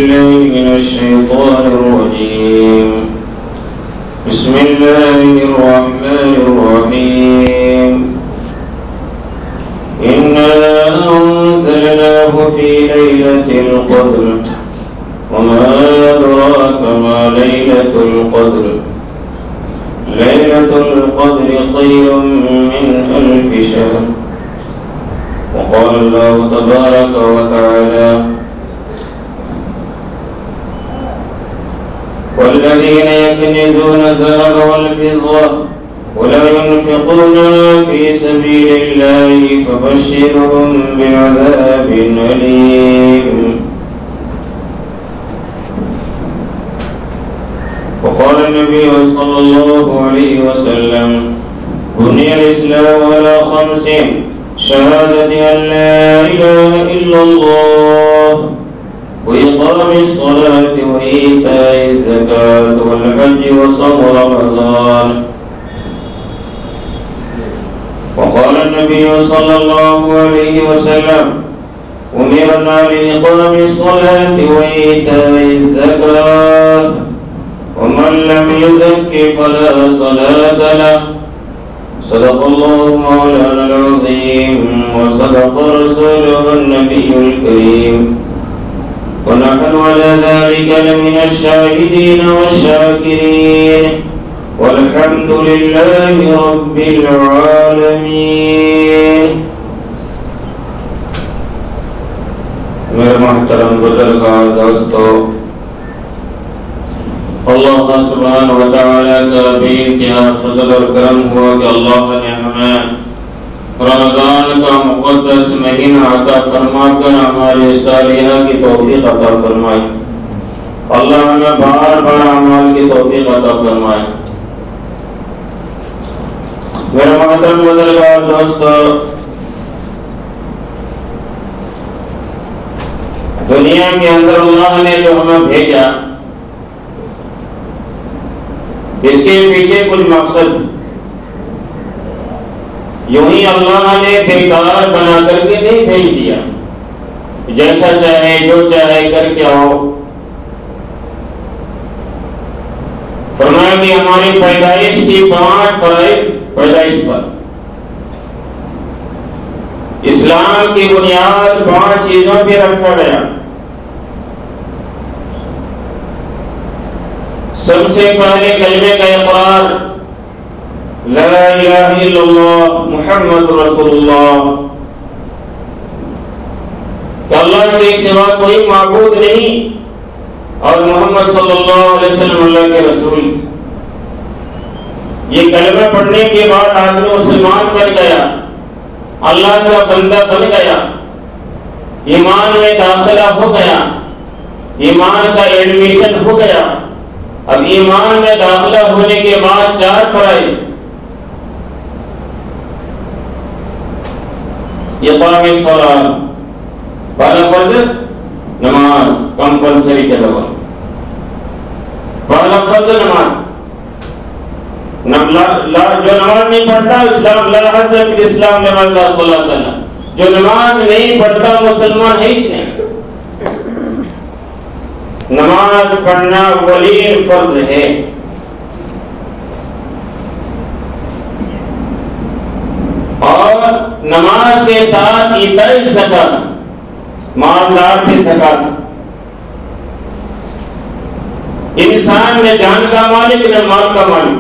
بالله من الشيطان الرجيم. بسم الله الرحمن الرحيم. إنا أنزلناه في ليلة القدر وما أدراك ما ليلة القدر. ليلة القدر خير من 1000 شهر. وقال الله تبارك وتعالى: والذين يكنزون الذهب والفضة ولا ينفقون في سبيل الله فبشرهم بعذاب أليم. وقال النبي صلى الله عليه وسلم: بني الإسلام على 5: شهادة أن لا إله إلا الله وإقام الصلاة وإيتاء الزكاة والحج وصوم رمضان. وقال النبي صلى الله عليه وسلم: أمرنا بإقام الصلاة وإيتاء الزكاة ومن لم يزك فلا صلاة له. صدق الله مولانا العظيم وصدق رسوله النبي الكريم ونحن على ذلك لمن الشاهدين والشاكرين والحمد لله رب العالمين. میرے محترم بزرگان دوستو، اللہ سبحانہ و تعالیٰ کا بھی کیا فضل اور کرم ہوا کہ اللہ نے ہمیں رمضان کا مقدس مہینہ عطا فرما کر ہمارے صالحہ کی توفیق عطا فرمائی. اللہ ہمیں بار بار اعمال کی توفیق عطا فرمائے. میرے محترم بزرگان دوستو، دنیا کے اندر اللہ نے جو ہمیں بھیجا، اس کے پیچھے کچھ مقصد. یوں ہی اللہ نے بیکار بنا کر کے نہیں بھیج دیا، جیسا چاہے جو چاہے کر کے آؤ. فرمایا کہ ہماری پیدائش کی 5 فرائض پیدائش پر. اسلام کی بنیاد 5 چیزوں پہ رکھا گیا. سب سے پہلے کلمے کا اقرار، لا الہ الا اللہ محمد رسول اللہ، کہ اللہ کے سوا کوئی معبود نہیں اور محمد صلی اللہ علیہ وسلم اللہ کے رسول. یہ کلمہ پڑھنے کے بعد آدمی مسلمان بن گیا، اللہ کا بندہ بن گیا، ایمان میں داخلہ ہو گیا، ایمان کا ایڈمیشن ہو گیا. اب ایمان میں داخلہ ہونے کے بعد 4 فرائض. اقام الصلاۃ، پہلا فرض نماز کمپلسری چلو. پہلا فرض نماز. جو نماز نہیں پڑھتا اسلام لا حظ فی الاسلام لمن لا صلاۃ له. جو نماز نہیں پڑھتا مسلمان ہے ہی نہیں. نماز پڑھنا اولین فرض ہے. اور نماز کے ساتھ ایتاء الزکات، مالدار کی زکات. انسان نہ جان کا مالک نہ مال کا مالک.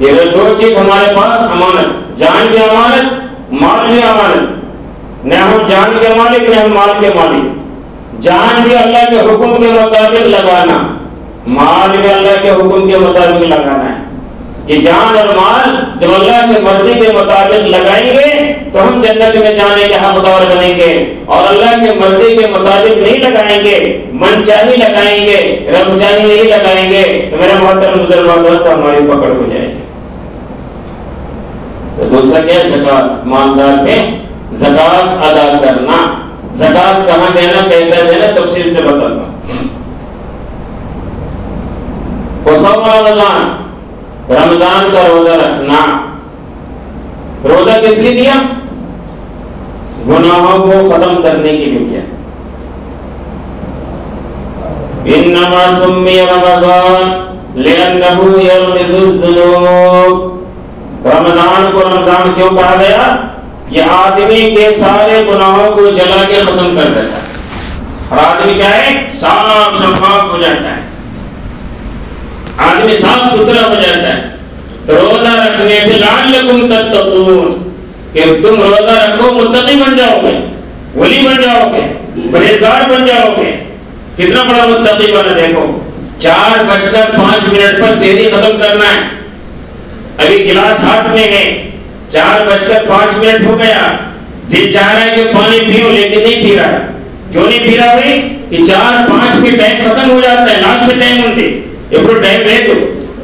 یہ 2 چیز ہمارے پاس امانت، جان کی امانت، مال کی امانت. نہ ہم جان کے مالک نہ ہم مال کے مالک. جان بھی اللہ کے حکم کے مطابق لگانا، مال بھی اللہ کے حکم کے مطابق لگانا ہے. یہ جان اور مال جب اللہ کی مرضی کے مطابق لگائیں گے تو ہم جنت میں جانے کے حقدار بنیں گے. اور اللہ کی مرضی کے مطابق نہیں لگائیں گے، من چاہی لگائیں گے، رب چاہی نہیں لگائیں گے تو میرا محترم بزرگان دوست ہماری پکڑ ہو جائے گی. تو دوسرا کیا ہے؟ زکات. مالدار میں زکات ادا کرنا. زکات کہاں دینا، کیسا دینا، تفصیل سے بتاتا ہوں. وصوم رمضان، رمضان کا روزہ رکھنا. روزہ کس لیے دیا؟ گناہوں کو ختم کرنے کے لیے کیا. انما سمی رمضان لأنه يغمز الذنوب. رمضان کو رمضان کیوں کہا گیا؟ یہ آدمی کے سارے گناہوں کو جلا کے ختم کر دیتا ہے اور آدمی کیا ہے؟ صاف شفاف ہو جاتا ہے، آدمی صاف ستھرا ہو جاتا ہے. تو روزہ رکھنے سے لعلکم تتقون، کہ تم روزہ رکھو متقی بن جاؤ گے، ولی بن جاؤ گے، پرہیزگار بن جاؤ گے. کتنا بڑا متقی بنا، دیکھو 4:05 پر سحری ختم کرنا ہے، ابھی گلاس ہاتھ میں ہے، 4:05 ہو گیا، دل چاہ رہا ہے کہ پانی پیوں لیکن نہیں پی رہا. کیوں نہیں پی رہا بھائی؟ کہ 4:05 پہ ٹائم ختم ہو جاتا ہے، لاسٹ ٹائم ہوتے ఎప్పుడు టైం లేదు.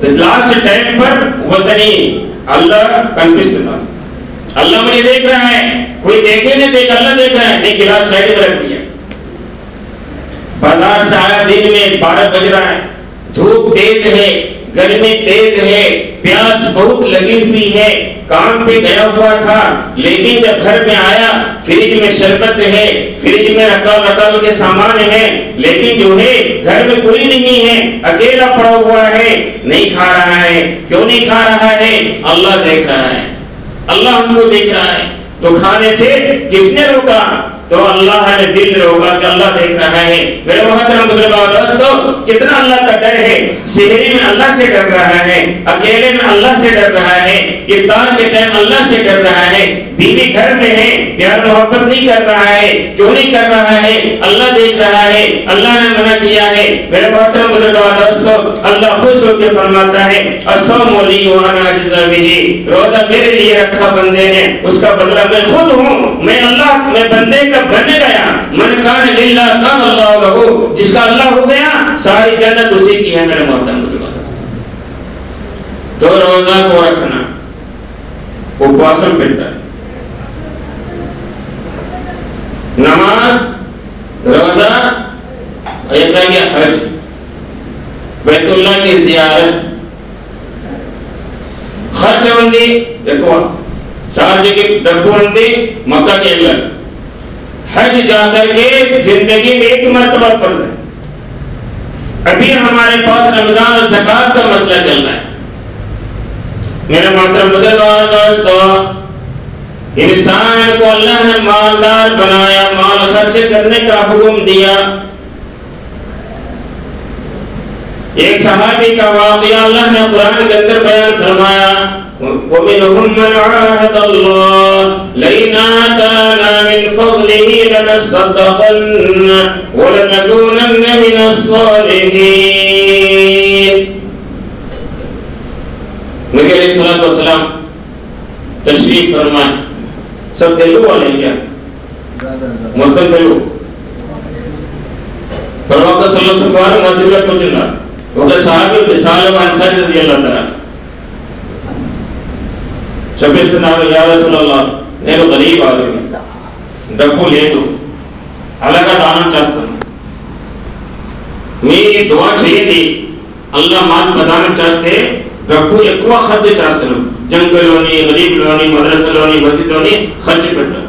లాస్ట్ టైం پر وطنی اللہ کنفسٹنا، اللہ مجھے دیکھ رہا ہے، کوئی دیکھے نہیں دیکھ، اللہ دیکھ رہا ہے. نہیں، گلاس سائڈ میں رکھ دیا. بازار سے آیا، دن میں 12 بج رہا ہے، دھوپ تیز ہے، گرمی تیز ہے، پیاس بہت لگی ہوئی ہے، کام پہ گیا ہوا تھا، لیکن جب گھر میں آیا فریج میں شربت ہے، فریج میں رکاب کے سامان ہے، لیکن جو ہے گھر میں کوئی نہیں ہے، اکیلا پڑا ہوا ہے، نہیں کھا رہا ہے. کیوں نہیں کھا رہا ہے؟ اللہ دیکھ رہا ہے، اللہ ہم کو دیکھ رہا ہے. تو کھانے سے کس نے روکا؟ تو اللہ نے دل روکا کہ اللہ دیکھ رہا ہے. میرے محترم بزرگوں دوستو، کتنا اللہ کا ڈر ہے. سحری میں اللہ سے ڈر رہا ہے، اکیلے میں اللہ سے ڈر رہا ہے، افطار کے ٹائم اللہ سے ڈر رہا ہے. بیوی گھر میں ہے، پیار محبت نہیں کر رہا ہے. کیوں نہیں کر رہا ہے؟ اللہ دیکھ رہا ہے، اللہ نے منع کیا ہے. میرے محترم بزرگوں دوستو، اللہ خوش ہو کے فرماتا ہے الصوم لی وانا اجزی بہ، روزہ میرے لیے رکھا بندے نے، اس کا بدلہ میں خود ہوں. میں اللہ، میں بندے کا بن گیا. من کان للہ کان اللہ لہ، جس کا اللہ ہو گیا ساری جنت اسی کی ہے. میرے محترم بزرگوں تو روزہ کو رکھنا اپواس میں بہتر ہے. نماز، روزہ، ایک رہ گیا حج، بیت اللہ کی زیارت، خرچ بندی. دیکھو 4 جگہ ڈبو بندی مکہ کے اندر، حج جا کر کے زندگی میں 1 مرتبہ فرض ہے. ابھی ہمارے پاس رمضان اور زکوٰۃ کا مسئلہ چل رہا ہے. میرے محترم بزرگوں دوستو، انسان کو اللہ نے مالدار بنایا، مال خرچ کرنے کا حکم دیا. ایک صحابی کا واقعہ اللہ نے قرآن کے اندر بیان فرمایا وَمِنْهُمْ مَنْ عَاهَدَ اللَّهَ لَئِنْ آتَانَا مِنْ فَضْلِهِ لَنَصَّدَّقَنَّ وَلَنَكُونَنَّ مِنَ الصَّالِحِينَ. نبی علیہ السلام تشریف فرمائے. سب تیلگو والے کیا مطلب تیلگو پرواقع صلی اللہ علیہ وسلم مسجد میں پہنچنا وہ صحابی مثال و انصاری رضی اللہ تعالیٰ 26 نام یا رسول اللہ నేను గరీబ్ ఆదమి డబ్బు లేదు అలాగా దానం చేస్తాను మీ దువా చేయండి అల్లాహ్ మాల్ ప్రదానం చేస్తే డబ్బు ఎక్కువ ఖర్చు చేస్తాను జంగల్లోని గరీబ్లోని మద్రసాలోని మస్జిద్లోని ఖర్చు పెట్టాను.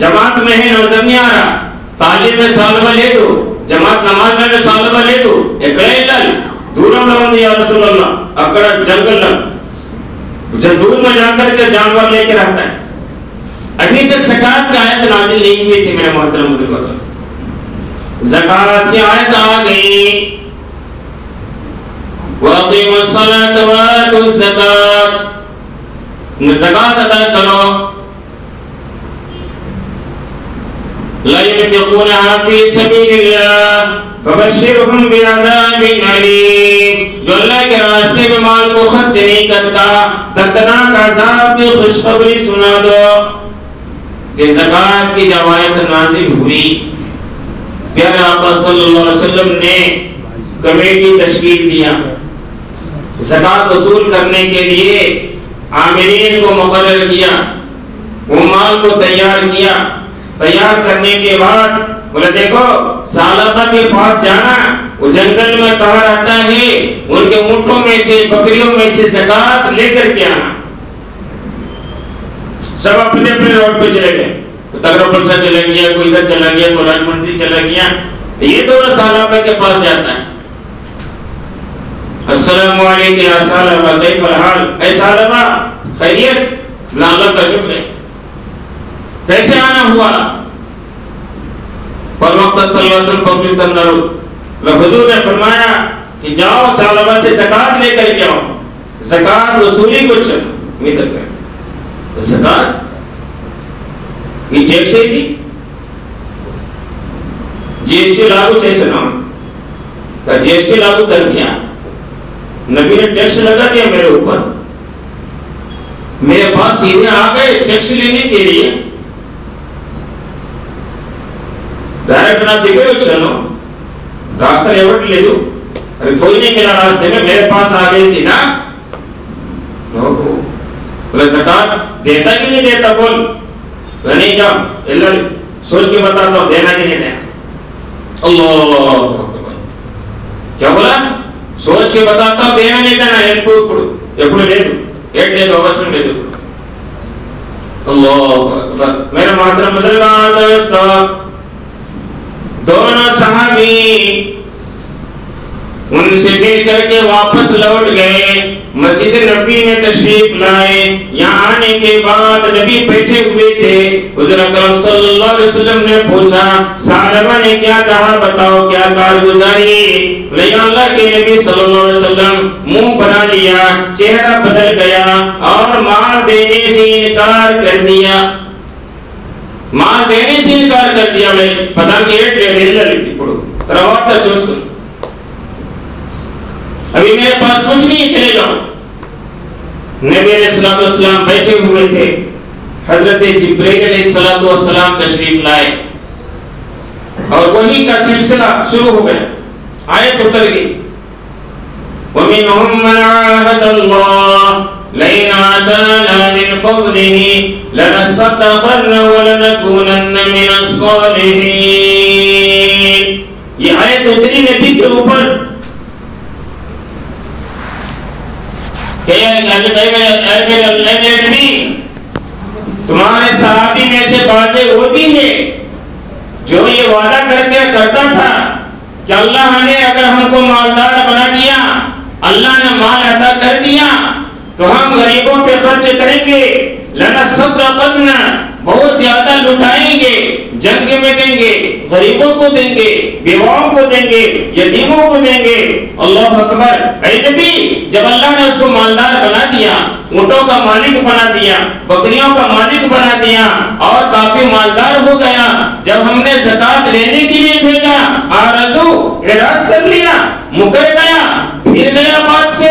جماعت میں ہے نظر نہیں آ رہا، تعلیم میں سالبہ لے دو، جماعت نماز میں سالبہ لے دو، اکڑے لل دورم لوند یا رسول اللہ، اکڑا جنگل لل جب دور میں جا کر کے جانور لے کے رہتا ہے. ابھی تک زکوٰۃ کی آیت نازل نہیں ہوئی تھی میرے محترم بزرگوں. زکوٰۃ کی آیت آ گئی، وَأَقِيمُوا الصَّلَاةَ وَآتُوا الزَّكَاةَ، زکوٰۃ ادا کرو. لا ينفقونها في سبيل الله فبشرهم بعذاب أليم، جو اللہ کے راستے میں مال کو خرچ نہیں کرتا دردناک عذاب کی خوشخبری سنا دو. کہ زکوٰۃ کی جب آیت نازل ہوئی، پیارے آقا صلی اللہ علیہ وسلم نے کمیٹی تشکیل دیا، زکوٰۃ وصول کرنے کے لیے عاملین کو مقرر کیا، وہ مال کو تیار کیا. تیار کرنے کے بعد بولے دیکھو سالبہ کے پاس جانا، وہ جنگل میں کہاں رہتا ہے، ان کے اونٹوں میں سے بکریوں میں سے زکوٰۃ لے کر کے آنا. سب اپنے اپنے روڈ پہ چلے گئے، تگرپل سے چلا گیا، کوئی ادھر چلا گیا، کوئی راج منڈی چلا گیا. یہ دونوں سالبہ کے پاس جاتا ہے. السلام علیکم یا سالبہ کیف الحال، اے سالبہ خیریت؟ اللہ کا شکر ہے. کیسے آنا ہوا؟ پر وقت صلی اللہ علیہ وسلم پاکستان حضور نے فرمایا کہ جاؤ سالبہ سے زکوٰۃ لے کر کے آؤ. زکوٰۃ وصولی کو چلو میتر کر. زکوٰۃ یہ ٹیکس ہے تھی، جی ایس ٹی لاگو چیسے نا، جی ایس ٹی لاگو کر دیا، نبی نے ٹیکس لگا دیا میرے اوپر. میرے پاس سیدھے آ گئے ٹیکس لینے کے لیے. ڈائریکٹ نہ دیکھے ہو چلو راستہ ریورٹ لے دو، ارے کوئی نہیں ملا راستے میں، میرے پاس آ گئے سی نا. بولے زکوٰۃ دیتا کہ نہیں دیتا؟ بول نہیں جاؤ اللہ سوچ کے بتاتا ہوں دینا کہ نہیں دینا. اللہ کیا بولا؟ سوچ کے بتاتا ہوں دینا نہیں دینا. ایک لے دو، ایک لے دو، بس میں لے دو. اللہ میرا محترم بزرگان دوستو، دونوں صحابی ان سے مل کر کے واپس لوٹ گئے، مسجد نبی میں تشریف لائے. یہاں آنے کے بعد نبی بیٹھے ہوئے تھے. حضور اکرم صلی اللہ علیہ وسلم نے پوچھا سالبہ نے کیا کہا، بتاؤ کیا کارگزاری؟ لیکن اللہ کے نبی صلی اللہ علیہ وسلم منہ بنا لیا، چہرہ بدل گیا اور مال دینے سے انکار کر دیا. مال دینے سے انکار کر دیا. میں پتہ نہیں ریٹ لے پڑو ترواتا چوس کر، ابھی میرے پاس کچھ نہیں، چلے جاؤ. نبی علیہ السلام بیٹھے ہوئے تھے. حضرت جبرائیل علیہ السلام تشریف لائے اور وہی کا سلسلہ شروع ہو گیا. آیت اتر گئی، وَمِنْهُمْ مَنْ عَاهَدَ اللَّهَ لَئِنْ آتَانَا مِنْ فَضْلِهِ لَنَصَّدَّقَنَّ وَلَنَكُونَنَّ مِنَ الصَّالِحِينَ. یہ آیت اتری نبی کے اوپر کہ اے میرے نبی، تمہارے صحابی میں سے باتیں ہوتی ہیں جو یہ وعدہ کرتا تھا کہ اللہ نے اگر ہم کو مالدار بنا دیا، اللہ نے مال عطا کر دیا تو ہم غریبوں پہ خرچ کریں گے، لنصدقن، بہت زیادہ لٹائیں گے، جنگ میں دیں گے، غریبوں کو دیں گے، بیواؤں کو دیں گے، یتیموں کو دیں گے. اللہ اکبر. اے نبی، جب اللہ نے اس کو مالدار بنا دیا، اونٹوں کا مالک بنا دیا، بکریوں کا مالک بنا دیا اور کافی مالدار ہو گیا، جب ہم نے زکوٰۃ لینے کے لیے بھیجا، اعراض کر لیا، مکر گیا، پھر گیا بات سے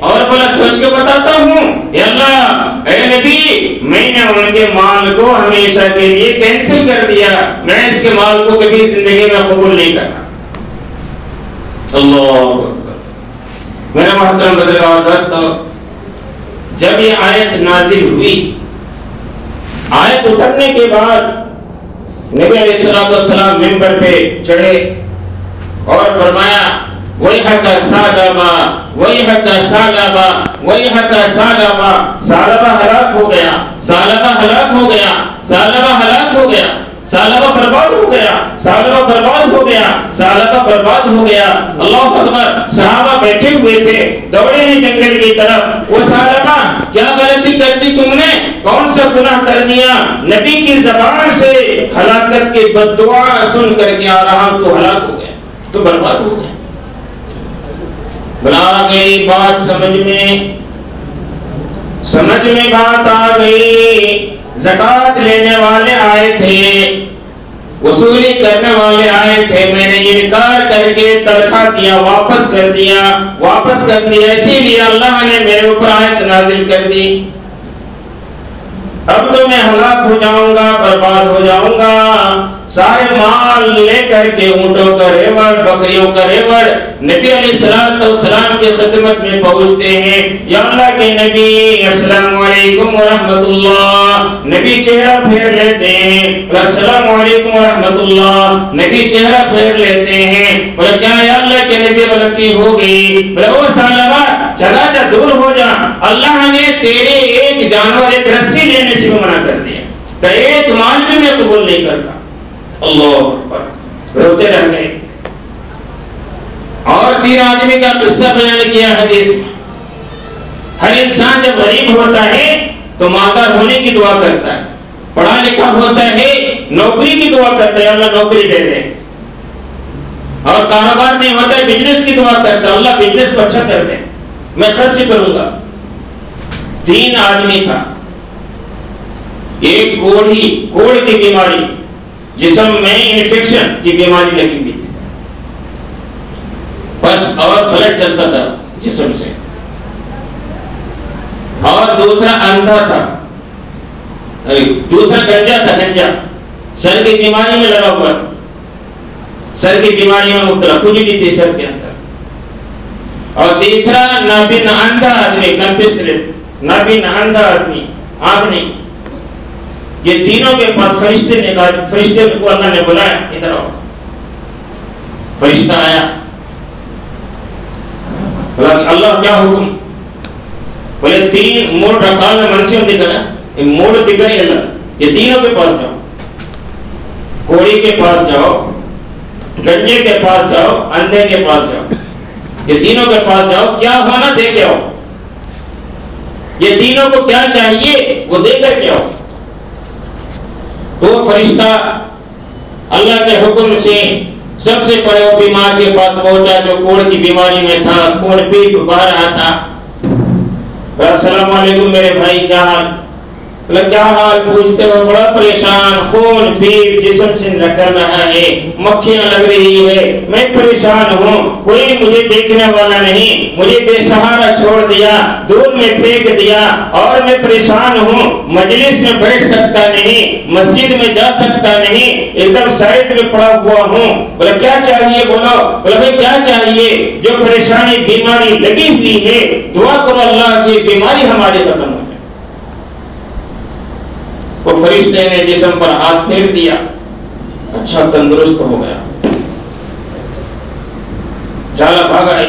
اور بولا سوچ کے بتاتا ہوں اے اللہ، اے نبی، میں نے ان کے مال کو ہمیشہ کے لیے کینسل کر دیا، میں اس کے مال کو کبھی زندگی میں قبول نہیں کرنا. اللہ میرے محترم بزرگان دوستو، جب یہ آیت نازل ہوئی، آیت اترنے کے بعد نبی علیہ السلام منبر پہ چڑھے اور فرمایا وَيْحَكَ ثَعْلَبَةَ وَيْحَكَ ثَعْلَبَةَ وَيْحَكَ ثَعْلَبَةَ. ثعلبہ ہلاک ہو گیا، ثعلبہ ہلاک ہو گیا، ثعلبہ ہلاک ہو گیا. سالبہ برباد ہو گیا، سالبہ برباد ہو گیا، سالبہ برباد ہو گیا۔ اللہ اکبر۔ صحابہ بیٹھے ہوئے تھے، دوڑے ہیں جنگل کی طرف۔ وہ سالبہ کیا غلطی کر دی تم نے؟ کون سا گناہ کر دیا؟ نبی کی زبان سے ہلاکت کی بد دعا سن کر کے آ رہا ہوں، تو ہلاک ہو گیا، تو برباد ہو گیا۔ بنا گئی بات سمجھ میں بات آ گئی۔ زکات لینے والے آئے تھے، وصولی کرنے والے آئے تھے، میں نے انکار کر کے تنخواہ دیا، واپس کر دیا، اسی لیے اللہ نے میرے اوپر آیت نازل کر دی۔ اب تو میں ہلاک ہو جاؤں گا، برباد ہو جاؤں گا۔ سارے مال لے کر کے اونٹوں کا ریوڑ، بکریوں کا ریوڑ نبی علیہ السلام کی خدمت میں پہنچتے ہیں۔ یا اللہ کے نبی، السلام علیکم ورحمت اللہ۔ نبی چہرہ پھیر لیتے ہیں، السلام علیکم ورحمت اللہ۔ نبی چہرہ پھیر لیتے ہیں، بولے کیا یا اللہ کے نبی غلطی ہو گئی؟ بولے او سالبہ چلا جا، دور ہو جا، اللہ نے تیرے ایک جانور، ایک رسی لینے سے منع کر دیا، تو ایک مال بھی میں قبول نہیں کرتا۔ اللہ اکبر، روتے رہ گئے۔ اور 3 آدمی کا قصہ بیان کیا حدیث میں۔ ہر انسان جب غریب ہوتا ہے تو مالدار ہونے کی دعا کرتا ہے، پڑھا لکھا ہوتا ہے نوکری کی دعا کرتا ہے، اللہ نوکری دے دے، اور کاروبار نہیں ہوتا ہے بزنس کی دعا کرتا ہے، اللہ بزنس کو اچھا کر دے، میں خرچ کروں گا۔ 3 آدمی تھا، ایک کوڑ کی بیماری، جسم میں انفیکشن کی بیماری لگی ہوئی تھی، بس اور بلڈ چلتا تھا جسم سے، اور دوسرا اندھا تھا، دوسرا گنجا تھا، گنجا سر کی بیماری میں لگا ہوا تھا، سر کی بیماری میں مبتلا، کچھ بھی تھی سر کے اندر، اور تیسرا نابینا اندھا آدمی، کنفسٹریٹ نابینا اندھا آدمی، آنکھ نہیں۔ یہ تینوں کے پاس فرشتے کو اللہ نے بلایا، ادھر آؤ۔ فرشتہ آیا، اللہ کیا حکم؟ بولے 3 موڑ ڈھکال میں منشیوں دکھنا، موڑ دکھ رہی اللہ، یہ تینوں کے پاس جاؤ، کوڑی کے پاس جاؤ، گنجے کے پاس جاؤ، اندھے کے پاس جاؤ، یہ تینوں کے پاس جاؤ، کیا ہونا دے کے آؤ، یہ تینوں کو کیا چاہیے وہ دے کر کے آؤ۔ تو فرشتہ اللہ کے حکم سے سب سے بڑے وہ بیمار کے پاس پہنچا جو کوڑ کی بیماری میں تھا، خون پیٹ بہہ رہا تھا۔ السلام علیکم میرے بھائی، کیا حال؟ کیا حال پوچھتے ہو؟ بڑا پریشان، خون پیٹ جسم سے نکل رہا ہے، مکھیاں لگ رہی ہے، میں پریشان ہوں، کوئی مجھے دیکھنے والا نہیں، مجھے بے سہارا چھوڑ دیا، دور میں پھینک دیا، اور میں پریشان ہوں، مجلس میں بیٹھ سکتا نہیں، مسجد میں جا سکتا نہیں، ایک دم سائڈ میں پڑا ہوا ہوں۔ بولا کیا چاہیے بولو؟ بولا بھائی کیا چاہیے؟ جو پریشانی بیماری لگی ہوئی ہے دعا کرو اللہ سے بیماری ہماری ختم ہو۔ وہ فرشتے نے جسم پر ہاتھ پھیر دیا، اچھا تندرست ہو گیا، چالا بھاگا ہے،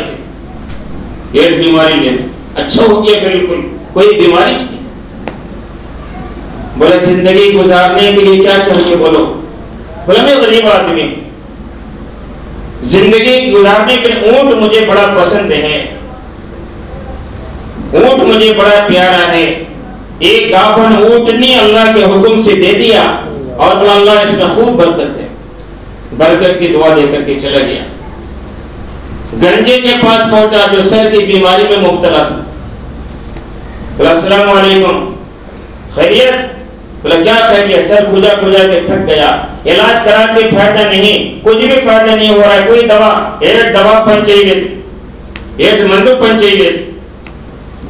پیٹ بیماری لے اچھا ہو گیا، بالکل کوئی بیماری نہیں۔ بولے زندگی گزارنے کے لیے کیا چاہیے بولو؟ بولا میں غریب آدمی، زندگی گزارنے کے لیے اونٹ مجھے بڑا پسند ہے، اونٹ مجھے بڑا پیارا ہے، ایک گابن اونٹنی اللہ کے حکم سے دے دیا، اور اللہ اس میں خوب برکت ہے، برکت کی دعا دے کر کے چلا گیا۔ گنجے کے پاس پہنچا جو سر کی بیماری میں مبتلا تھا، بولا السلام علیکم، خیریت؟ بولا کیا خیریت؟ سر کھجا کے تھک گیا، علاج کرا کے فائدہ نہیں، کچھ بھی فائدہ نہیں ہو رہا ہے، کوئی دوا، ایک دوا پن چاہیے، ایک مندو پن چاہیے،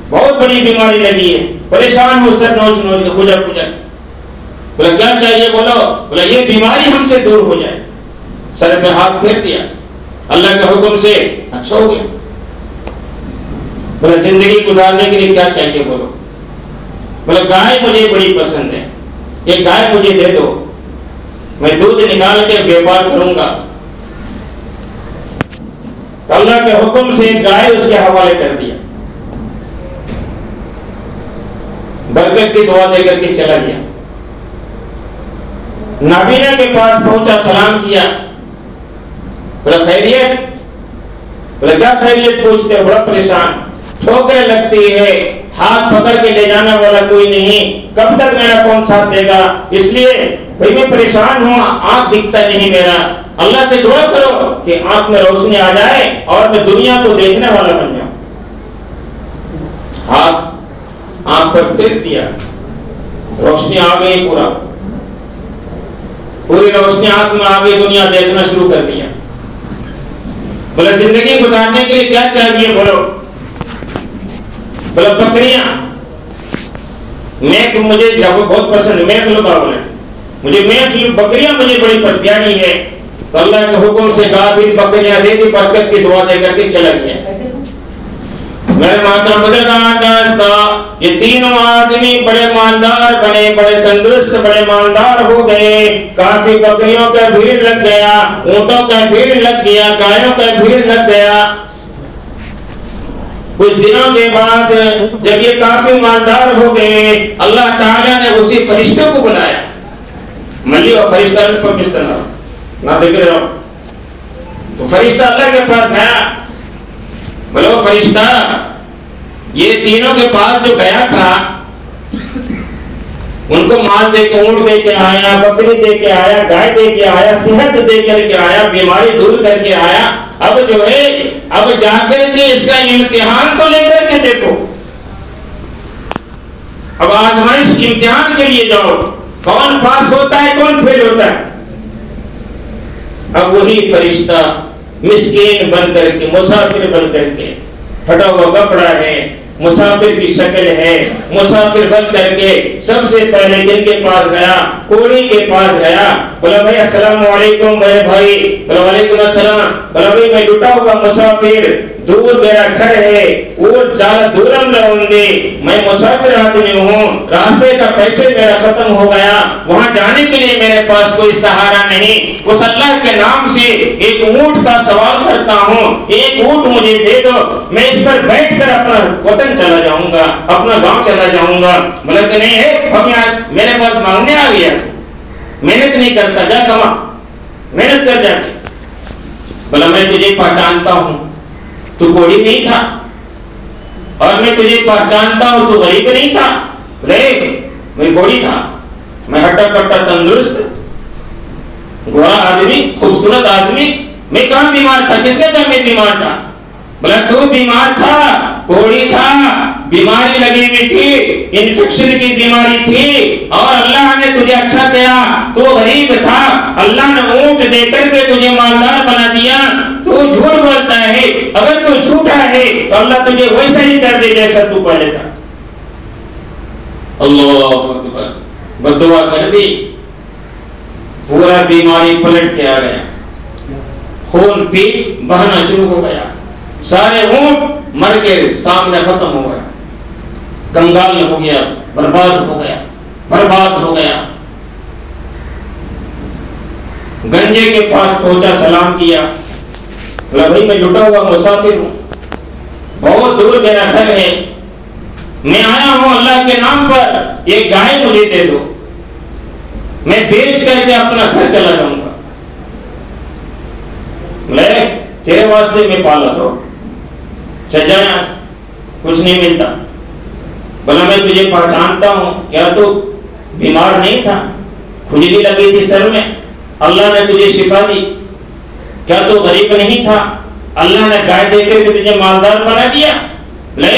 بہت بڑی بیماری لگی ہے، پریشان ہو، سر نوچ کے کھجا۔ بولا کیا چاہیے بولو؟ بولا یہ بیماری ہم سے دور ہو جائے، سر پہ ہاتھ پھیر دیا، اللہ کے حکم سے اچھا ہو گیا۔ بولا زندگی گزارنے کے لیے کیا چاہیے بولو؟ بولا گائے مجھے بڑی پسند ہے، یہ گائے مجھے دے دو، میں دودھ نکال کے بیوپار کروں گا۔ تو اللہ کے حکم سے گائے اس کے حوالے کر دیا، برکت کی دعا دے کر کے چلا گیا۔ نابینا کے پاس پہنچا، سلام کیا، بولا خیریت؟ بولا کیا خیریت پوچھتے؟ بڑا پریشان، ٹھوکریں لگتی ہے، ہاتھ پکڑ کے لے جانا والا کوئی نہیں، کب تک میرا کون ساتھ دے گا؟ اس لیے بھائی میں پریشان ہوں، آنکھ دکھتا نہیں میرا، اللہ سے دعا کرو کہ آنکھ میں روشنی آ جائے اور میں دنیا کو دیکھنے والا بن جاؤں۔ ہاتھ آنکھ پر پھیر دیا، روشنی آ گئی، پوری روشنی آنکھ میں آ گئی، دنیا دیکھنا شروع کر دیا۔ بولا زندگی گزارنے کے لیے کیا چاہیے؟ بولو۔ بولا بکریاں، میک مجھے بہت پسند ہے، میک لو کا بولے مجھے میک بکریاں مجھے بڑی پیاری ہے، تو اللہ کے حکم سے گاوی بکریاں دے دی، برکت کی دعا دے کر کے چلا گیا۔ میرے محترم بزرگان دوستو، یہ تینوں آدمی بڑے مالدار بنے، بڑے تندرست، بڑے مالدار ہو گئے، کافی بکریوں کا بھیڑ لگ گیا، اونٹوں کا بھیڑ لگ گیا، گایوں کا بھیڑ لگ گیا۔ کچھ دنوں کے بعد جب یہ کافی مالدار ہو گئے، اللہ تعالیٰ نے اسی فرشتے کو بلایا، ملی اور فرشتہ پر بستر نہ دیکھ رہے ہو، تو فرشتہ اللہ کے پاس گیا، بولو فرشتہ یہ تینوں کے پاس جو گیا تھا، ان کو مال دے کے، اونٹ دے کے آیا، بکری دے کے آیا، گائے دے کے آیا، صحت دے کر کے آیا، بیماری دور کر کے آیا، اب جو ہے اب جا کر کے اس کا امتحان تو لے کر کے دیکھو، اب آزمائش امتحان کے لیے جاؤ، کون پاس ہوتا ہے کون فیل ہوتا ہے۔ اب وہی فرشتہ مسکین بن کر کے، مسافر بن کر کے، پھٹا ہوا کپڑا ہے، مسافر کی شکل ہے، مسافر بن کر کے سب سے پہلے جن کے پاس گیا، کوڑی کے پاس گیا، بولا بھائی السلام علیکم میرے بھائی، بولا وعلیکم السلام، بولا بھائی میں لٹا ہوا مسافر، دور میرا گھر ہے، اور زیادہ دورم رہوں گی، میں مسافر آدمی ہوں، راستے کا پیسے میرا ختم ہو گیا، وہاں جانے کے لیے میرے پاس کوئی سہارا نہیں، اس اللہ کے نام سے ایک اونٹ کا سوال کرتا ہوں، ایک اونٹ مجھے دے دو، میں اس پر بیٹھ کر اپنا وطن چلا جاؤں گا، اپنا گاؤں چلا جاؤں گا۔ بولا کہ نہیں ہے بھگیاس، میرے پاس مانگنے آ گیا، محنت نہیں کرتا، جا کما، محنت کر جا کے۔ بولا میں تجھے پہچانتا ہوں، تو کوڑی نہیں تھا، اور میں تجھے پہچانتا ہوں تو غریب نہیں تھا، میں کوڑی تھا، میں ہٹا کٹا تندرست گورا آدمی، خوبصورت آدمی، میں کہاں بیمار تھا؟ کس نے کہا میں بیمار تھا؟ بولا تو بیمار تھا، کوڑی تھا، بیماری لگی ہوئی تھی، انفیکشن کی بیماری تھی، اور اللہ نے تجھے اچھا کیا، تو غریب تھا، اللہ نے اونٹ دے کر کے تجھے مالدار بنا دیا، تو جھوٹ بولتا ہے، اگر تو جھوٹا ہے تو اللہ تجھے ویسا ہی کر دے جیسا تو پہلے تھا۔ اللہ اکبر، بددعا کر دی، پورا بیماری پلٹ کے آ گیا، خون پیپ بہنا شروع ہو گیا، سارے اونٹ مر کے سامنے ختم ہو گیا، کنگال ہو گیا، برباد ہو گیا، برباد ہو گیا۔ گنجے کے پاس پہنچا، سلام کیا، بولا بھائی میں لٹا ہوا مسافر ہوں، بہت دور میرا گھر ہے، میں آیا ہوں اللہ کے نام پر، ایک گائے مجھے دے دو، میں بیچ کر کے اپنا گھر چلا جاؤں گا۔ بولے تیرے واسطے میں پالا سو، چل جائے یہاں سے، کچھ نہیں ملتا۔ بولا میں تجھے پہچانتا ہوں، کیا تو بیمار نہیں تھا؟ کھجلی لگی تھی سر میں، اللہ نے تجھے شفا دی، کیا تو غریب نہیں تھا؟ اللہ نے گائے دے کر کے تجھے مالدار بنا دیا۔ لے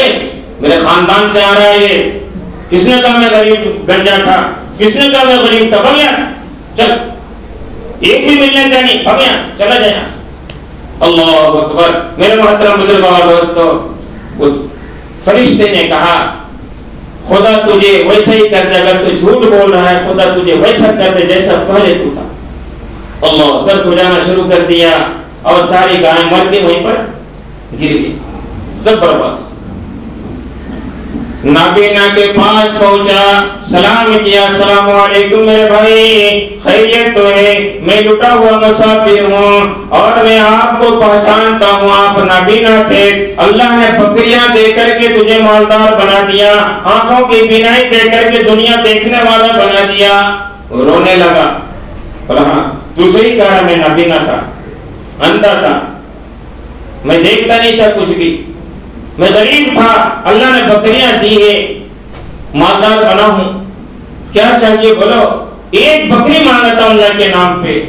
میرے خاندان سے آ رہا ہے یہ، کس نے کہا میں غریب گنجا تھا؟ کس نے کہا میں غریب تھا؟ بھگ یہاں سے، چل، ایک بھی ملنے کا نہیں، بھگ یہاں سے، چلا جائے یہاں سے۔ اللہ اکبر، میرے محترم بزرگ اور دوستو، اس فرشتے نے کہا خدا تجھے ویسا ہی کر دے، اگر تو جھوٹ بول رہا ہے خدا تجھے ویسا کر دے جیسا پہلے تو تھا۔ اللہ سر کھجانا شروع کر دیا، اور ساری گائیں مر کے وہیں پر گر گئی، سب برباد۔ نابینا کے پاس پہنچا، سلام کیا، السلام علیکم میرے بھائی، خیریت تو ہے؟ میں لٹا ہوا مسافر ہوں، اور میں آپ کو پہچانتا ہوں، آپ نابینا تھے، اللہ نے بکریاں دے کر کے تجھے مالدار بنا دیا، آنکھوں کی بینائی دے کر کے دنیا دیکھنے والا بنا دیا۔ رونے لگا، بولا ہاں. تو صحیح کہا, میں نابینا تھا, اندھا تھا, میں دیکھتا نہیں تھا کچھ بھی, میں غریب تھا, اللہ نے بکریاں دی ہے, مالدار بنا ہوں, کیا چاہیے بولو. ایک بکری مانگا تھا اللہ کے نام پہ.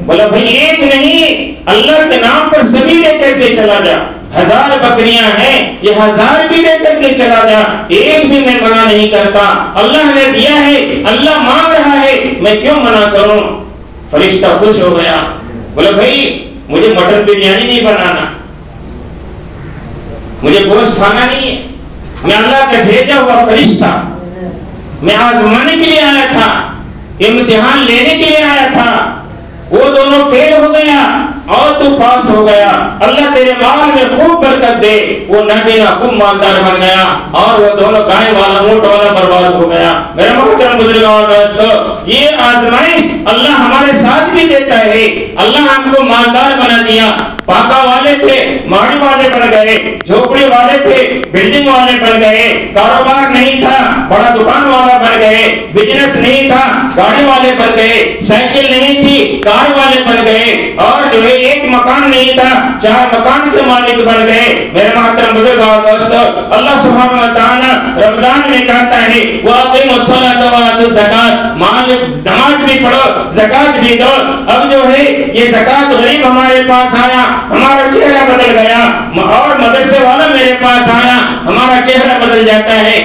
بولا بھائی ایک نہیں, اللہ کے نام پر سبھی لے کر کے چلا جا, 1000 بکریاں ہیں, یہ 1000 بھی لے کر کے چلا جا, ایک بھی میں منع نہیں کرتا, اللہ نے دیا ہے, اللہ مانگ رہا ہے, میں کیوں منع کروں. فرشتہ خوش ہو گیا, بولا بھائی مجھے مٹن بریانی نہیں بنانا, مجھے گوشت کھانا نہیں ہے, میں اللہ کا بھیجا ہوا فرشتہ, میں آزمانے کے لیے آیا تھا, امتحان لینے کے لیے آیا تھا. وہ دونوں فیل ہو گیا اور تو پاس ہو گیا, اللہ تیرے مال میں خوب برکت دے. وہ نابینا خوب مالدار بن گیا اور وہ دونوں گائے والا اونٹ والا برباد ہو گیا. میرے محترم بزرگوں اور دوستو, یہ آزمائش اللہ ہمارے ساتھ بھی دیتا ہے. اللہ ہم کو مالدار بنا دیا, پاکا والے تھے ماڑی والے بن گئے, جھوپڑی والے تھے بلڈنگ والے بن گئے, کاروبار نہیں تھا بڑا دکان والا بن گئے, بزنس نہیں تھا گاڑی والے بن گئے, سائیکل نہیں تھی کار والے بن گئے, اور جو ہے ایک مکان نہیں تھا 4 مکان کے مالک بن گئے. میرے محترم بزرگوں اور دوستو, اللہ سبحانہ و تعالی رمضان میں کہتا ہے وَأَقِيمُوا الصَّلَاةَ وَآتُوا الزَّكَاةَ, نماز بھی پڑھو زکات بھی دو. اب جو ہے یہ زکات غریب ہمارے پاس آیا, ہمارا چہرہ بدل گیا, اور مدرسے والا میرے پاس آیا, ہمارا چہرہ بدل جاتا ہے.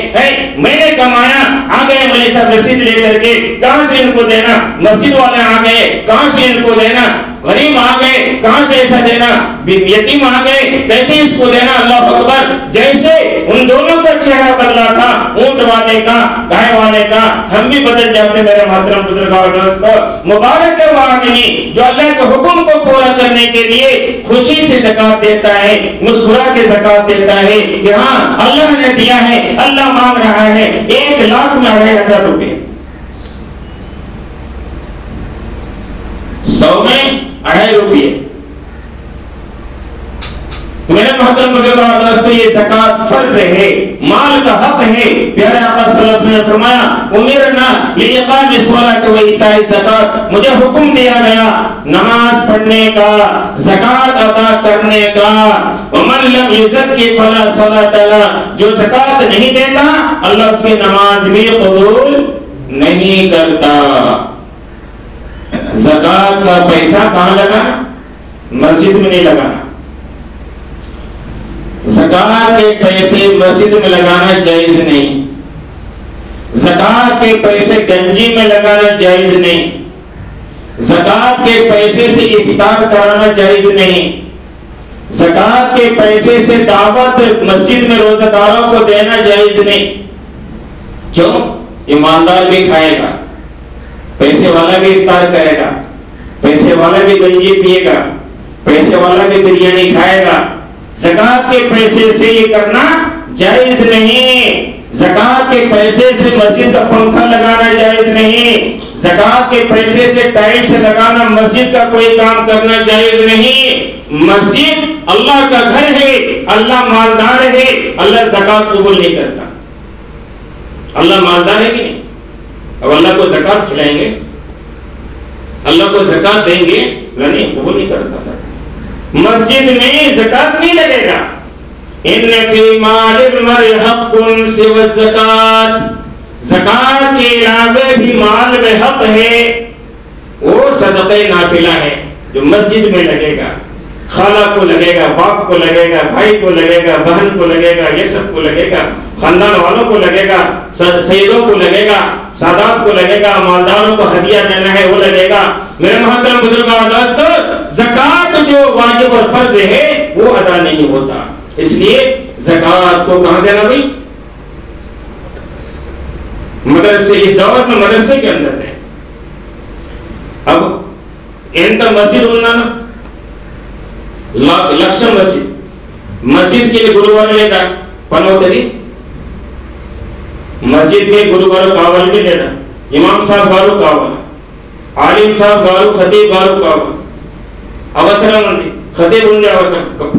میں نے کمایا, آ گئے مولوی صاحب رسید لے کر کے, کہاں سے ان کو دینا, مسجد والے آ گئے کہاں سے ان کو دینا, غریب آ گئے کہاں سے ایسا دینا, یتیم آ گئے کیسے اس کو دینا. اللہ اکبر, جیسے ان دونوں کا چہرہ بدلا تھا, اونٹ والے کا گائے والے کا, ہم بھی بدل جاتے. میرے محترم بزرگوں اور دوستو, مبارک ہے وہ آدمی جو اللہ کے حکم کو پورا کرنے کے لیے خوشی سے زکات دیتا ہے, مسکرا کے زکات دیتا ہے کہ ہاں اللہ نے دیا ہے, اللہ مانگ رہا ہے. 1 لاکھ میں 2,500 روپے, 100 میں 2.5 روپے. تو میرے محترم بزرگوں اور دوستو, یہ زکات فرض ہے, مال کا حق ہے. پیارے آقا صلی اللہ علیہ وسلم نے فرمایا امرنا لإقام الصلاة وإيتاء الزکات, مجھے حکم دیا گیا نماز پڑھنے کا, زکات ادا کرنے کا. ومن لم یزکی فلا صلاة له, جو زکات نہیں دیتا اللہ اس کی نماز بھی قبول نہیں کرتا. زکات کا پیسہ کہاں لگانا, مسجد میں نہیں لگانا. زکات کے پیسے مسجد میں لگانا جائز نہیں, زکات کے پیسے گنجی میں لگانا جائز نہیں, زکات کے پیسے سے افطار کرانا جائز نہیں, زکات کے پیسے سے دعوت مسجد میں روزہ داروں کو دینا جائز نہیں. کیوں؟ ایماندار بھی کھائے گا, پیسے والا بھی افطار کرے گا, پیسے والا بھی گنجی پیے گا, پیسے والا بھی بریانی کھائے گا. زکات کے پیسے سے یہ کرنا جائز نہیں. زکات کے پیسے سے مسجد کا پنکھا لگانا جائز نہیں. زکات کے پیسے سے ٹائلس لگانا, مسجد کا کوئی کام کرنا جائز نہیں. مسجد اللہ کا گھر ہے, اللہ مالدار ہے, اللہ زکات قبول نہیں کرتا. اللہ مالدار ہے کہ نہیں؟ اب اللہ کو زکات کھلائیں گے, اللہ کو زکات دیں گے, نہیں قبول نہیں کرتا. مسجد میں زکات نہیں لگے گا. ان فی مال المرء حق سوى الزکات, زکات کے علاوہ بھی مال میں حق ہے, وہ صدقہ نافلہ ہے جو مسجد میں لگے گا. خالہ کو لگے گا, باپ کو لگے گا, بھائی کو لگے گا, بہن کو لگے گا, یہ سب کو لگے گا, خاندان والوں کو لگے گا, سیدوں کو لگے گا, سادات کو لگے گا, مالداروں کو ہدیہ دینا ہے وہ لگے گا. میرے محترم بزرگوں اور دوستو, زکات جو واجب اور فرض ہے وہ ادا نہیں ہوتا. اس لیے زکات کو کہاں دینا بھائی؟ مدرسے, اس دور میں مدرسے کے اندر دیں. اب انت مسجد انہاں ಲಕ್ಷ ಮಸ್ಜಿದ್ ಗೆ ಗುರುವಾರ లేదా పని అవుతుంది. మస్జిద్ కి గురువారు కావాలి లేదా, ఇమాం సాహబ్ గారు కావాలి, ఆలిం సాహబ్ గారు, ఖతీబ్ గారు కావాలి, అవసరం ఉంది. ఖతీబ్ ఉండే అవసరం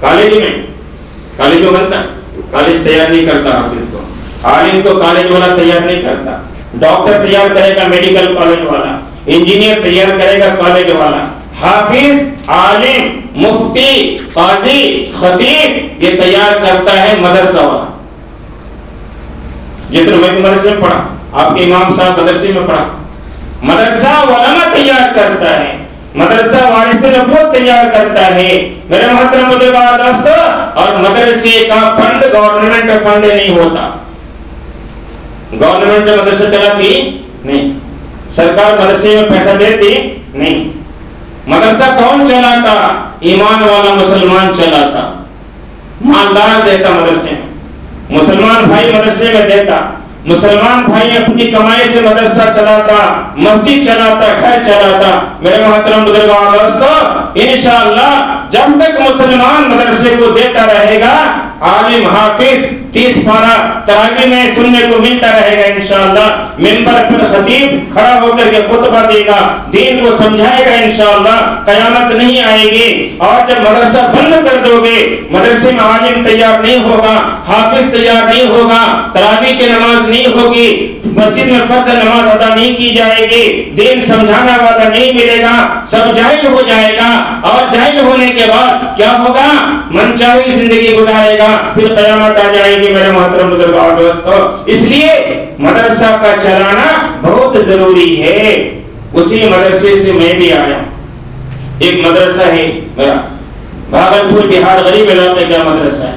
کالج میں بنتا ہے، کالج تیار نہیں کرتا حافظ کو، عالم کو کالج والا تیار نہیں کرتا، ڈاکٹر تیار کرے گا میڈیکل کالج والا، انجینئر تیار کرے گا کالج والا، حافظ، عالم، مفتی، قاضی، خطیب یہ تیار کرتا ہے مدرسہ والا. جتنے میں مدرسے میں پڑھا، آپ کے امام صاحب مدرسے میں پڑھا، مدرسہ علماء تیار کرتا ہے، مدرسہ وارث نبوت تیار کرتا ہے. میرے محترم بزرگان دوستو، اور مدرسے کا فنڈ گورنمنٹ فنڈ نہیں ہوتا. گورنمنٹ جو مدرسہ چلاتی نہیں، سرکار مدرسے میں پیسہ دیتی نہیں. مدرسہ کون چلاتا؟ ایمان والا مسلمان چلاتا، مالدار دیتا مدرسے میں، مسلمان بھائی مدرسے میں دیتا، مسلمان بھائی اپنی کمائی سے مدرسہ چلاتا، مسجد چلاتا، گھر چلاتا. میرے محترم بزرگان دوستو، انشاءاللہ جب تک مسلمان مدرسے کو دیتا رہے گا، عالم حافظ 30 پارہ تراویح میں سننے کو ملتا رہے گا. انشاءاللہ منبر پر خطیب کھڑا ہو کر کے خطبہ دے گا، دین کو سمجھائے گا. انشاءاللہ قیامت نہیں آئے گی. اور جب مدرسہ بند کر دو گے، مدرسے میں عالم تیار نہیں ہوگا، حافظ تیار نہیں ہوگا، تراویح کی نماز نہیں ہوگی، مسجد میں فرض نماز ادا نہیں کی جائے گی، دین سمجھانا والا نہیں ملے گا، سب جاہل ہو جائے گا. اور جاہل ہونے کے بعد کیا ہوگا؟ منچاہی زندگی گزارے گا، پھر قیامت آ جائے گی. میرے محترم بزرگان دوستو، اس لیے مدرسہ کا چلانا بہت ضروری ہے. اسی مدرسے سے میں بھی آیا. ایک مدرسہ ہے میرا بھاگلپور بہار غریب علاقے کا مدرسہ ہے.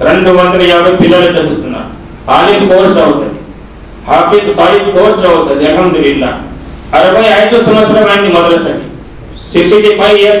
250 పిల్లలు చదువుతున్నారు. ఆలిం కోర్స్ అవుతుంది, హాఫిజ్ ఖాలిద్ కోర్స్ అవుతుంది. అల్హమ్దులిల్లాహ్ 65 సంవత్సరం అయింది మద్రసాకి, 65 years